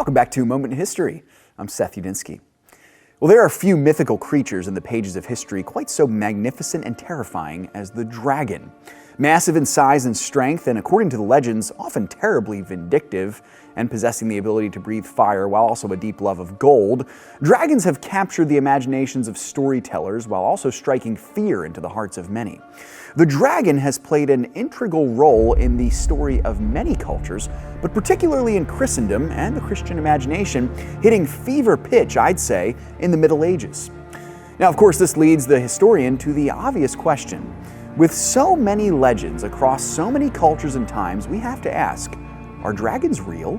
Welcome back to A Moment in History. I'm 𝙎𝙐𝘽𝙎𝘾. Well, there are few mythical creatures in the pages of history quite so magnificent and terrifying as the dragon. Massive in size and strength, and according to the legends, often terribly vindictive, and possessing the ability to breathe fire while also a deep love of gold, dragons have captured the imaginations of storytellers while also striking fear into the hearts of many. The dragon has played an integral role in the story of many cultures, but particularly in Christendom and the Christian imagination, hitting fever pitch, I'd say, in the Middle Ages. Now, of course, this leads the historian to the obvious question. With so many legends across so many cultures and times, we have to ask, are dragons real?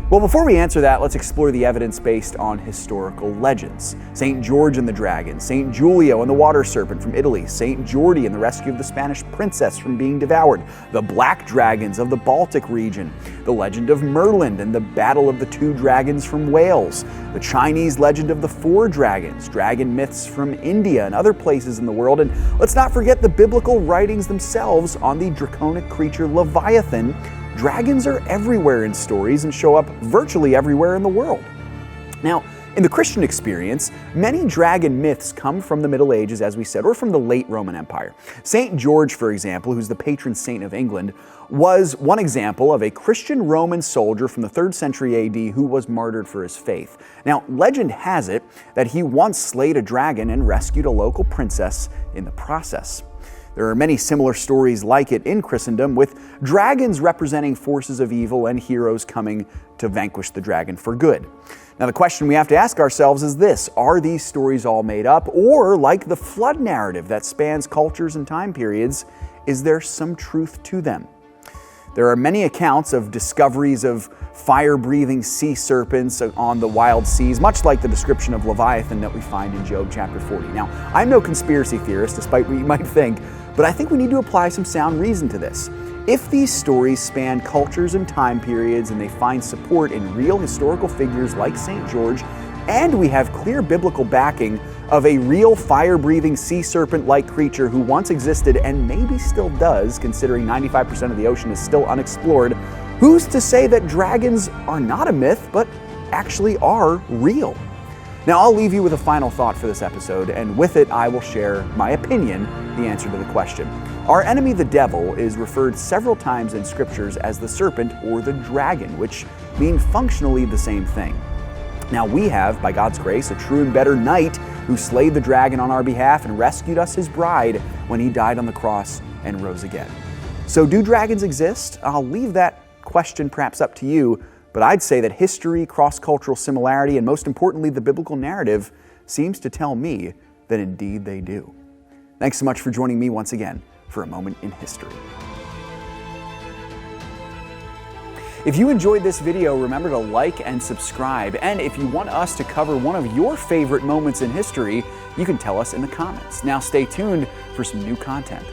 Well, before we answer that, let's explore the evidence based on historical legends. St. George and the Dragon, St. Giulio and the Water Serpent from Italy, St. Geordie and the rescue of the Spanish princess from being devoured, the Black Dragons of the Baltic region, the legend of Merlin and the Battle of the Two Dragons from Wales, the Chinese legend of the Four Dragons, dragon myths from India and other places in the world, and let's not forget the biblical writings themselves on the draconic creature Leviathan. Dragons are everywhere in stories and show up virtually everywhere in the world. Now, in the Christian experience, many dragon myths come from the Middle Ages, as we said, or from the late Roman Empire. St. George, for example, who's the patron saint of England, was one example of a Christian Roman soldier from the 3rd century AD who was martyred for his faith. Now, legend has it that he once slayed a dragon and rescued a local princess in the process. There are many similar stories like it in Christendom, with dragons representing forces of evil and heroes coming to vanquish the dragon for good. Now, the question we have to ask ourselves is this: are these stories all made up, or like the flood narrative that spans cultures and time periods, is there some truth to them? There are many accounts of discoveries of fire-breathing sea serpents on the wild seas, much like the description of Leviathan that we find in Job chapter 40. Now, I'm no conspiracy theorist, despite what you might think, but I think we need to apply some sound reason to this. If these stories span cultures and time periods and they find support in real historical figures like St. George, and we have clear biblical backing of a real fire-breathing sea serpent-like creature who once existed and maybe still does, considering 95% of the ocean is still unexplored, who's to say that dragons are not a myth, but actually are real? Now, I'll leave you with a final thought for this episode, and with it I will share my opinion, the answer to the question. Our enemy, the devil, is referred several times in scriptures as the serpent or the dragon, which mean functionally the same thing. Now, we have, by God's grace, a true and better knight who slayed the dragon on our behalf and rescued us, his bride, when he died on the cross and rose again. So do dragons exist? I'll leave that question perhaps up to you, but I'd say that history, cross-cultural similarity, and most importantly, the biblical narrative seems to tell me that indeed they do. Thanks so much for joining me once again for A Moment in History. If you enjoyed this video, remember to like and subscribe. And if you want us to cover one of your favorite moments in history, you can tell us in the comments. Now stay tuned for some new content.